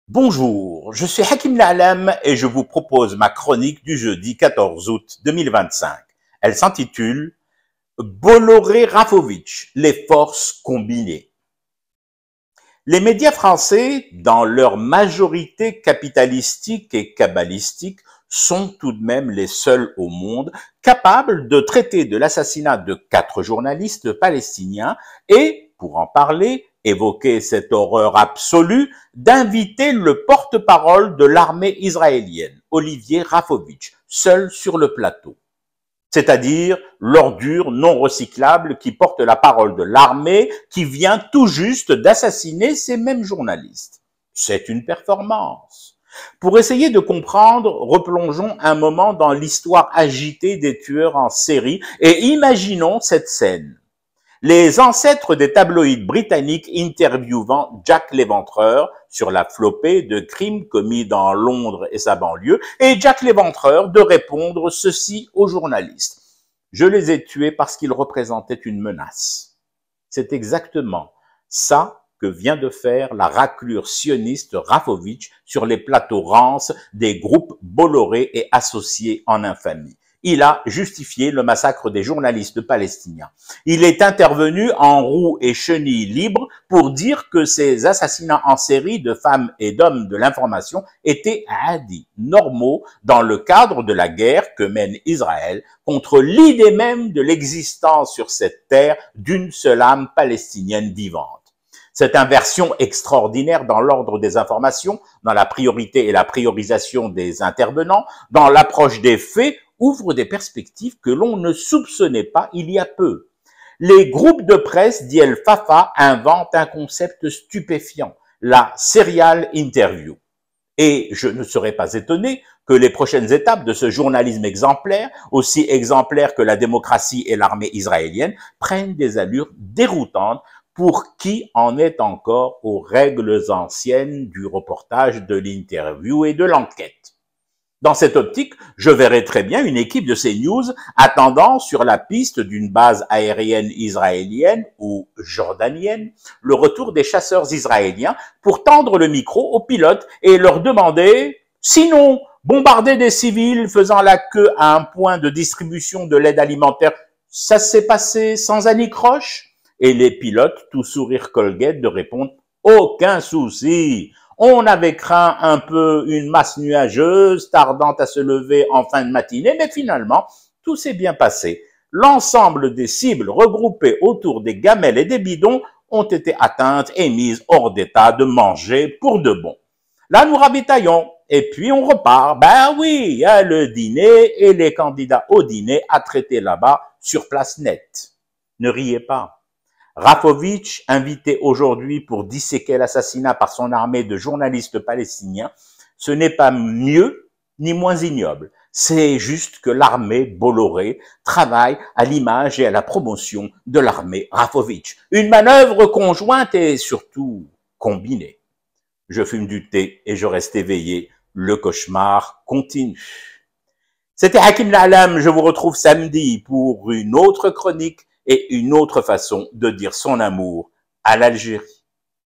Bonjour, je suis Hakim La'Alam et je vous propose ma chronique du jeudi 14 août 2025. Elle s'intitule Bolloré-Rafovitch, les forces combinées. Les médias français, dans leur majorité capitalistique et kabbalistique, sont tout de même les seuls au monde capables de traiter de l'assassinat de 4 journalistes palestiniens et, pour en parler, évoquer cette horreur absolue, d'inviter le porte-parole de l'armée israélienne, Olivier Rafovitch, seul sur le plateau. C'est-à-dire l'ordure non recyclable qui porte la parole de l'armée qui vient tout juste d'assassiner ces mêmes journalistes. C'est une performance. Pour essayer de comprendre, replongeons un moment dans l'histoire agitée des tueurs en série et imaginons cette scène. Les ancêtres des tabloïds britanniques interviewant Jack l'Éventreur sur la flopée de crimes commis dans Londres et sa banlieue, et Jack l'Éventreur de répondre ceci aux journalistes. Je les ai tués parce qu'ils représentaient une menace. C'est exactement ça que vient de faire la raclure sioniste Rafovitch sur les plateaux rances des groupes Bolloré et associés en infamie. Il a justifié le massacre des journalistes palestiniens. Il est intervenu en roue et chenille libre pour dire que ces assassinats en série de femmes et d'hommes de l'information étaient hadis, normaux, dans le cadre de la guerre que mène Israël contre l'idée même de l'existence sur cette terre d'une seule âme palestinienne vivante. Cette inversion extraordinaire dans l'ordre des informations, dans la priorité et la priorisation des intervenants, dans l'approche des faits, ouvre des perspectives que l'on ne soupçonnait pas il y a peu. Les groupes de presse, dit El Fafa, inventent un concept stupéfiant, la serial interview. Et je ne serais pas étonné que les prochaines étapes de ce journalisme exemplaire, aussi exemplaire que la démocratie et l'armée israélienne, prennent des allures déroutantes pour qui en est encore aux règles anciennes du reportage, de l'interview et de l'enquête. Dans cette optique, je verrais très bien une équipe de CNews attendant sur la piste d'une base aérienne israélienne ou jordanienne le retour des chasseurs israéliens pour tendre le micro aux pilotes et leur demander « Sinon, bombarder des civils faisant la queue à un point de distribution de l'aide alimentaire, ça s'est passé sans anicroche ?» Et les pilotes, tout sourire Colgate, de répondre « Aucun souci !» On avait craint un peu une masse nuageuse tardant à se lever en fin de matinée, mais finalement, tout s'est bien passé. L'ensemble des cibles regroupées autour des gamelles et des bidons ont été atteintes et mises hors d'état de manger pour de bon. Là, nous ravitaillons et puis on repart. Ben oui, il y a le dîner et les candidats au dîner à traiter là-bas sur place nette. Ne riez pas. Rafovitch, invité aujourd'hui pour disséquer l'assassinat par son armée de journalistes palestiniens, ce n'est pas mieux ni moins ignoble. C'est juste que l'armée Bolloré travaille à l'image et à la promotion de l'armée Rafovitch. Une manœuvre conjointe et surtout combinée. Je fume du thé et je reste éveillé. Le cauchemar continue. C'était Hakim La'Alam. Je vous retrouve samedi pour une autre chronique et une autre façon de dire son amour à l'Algérie.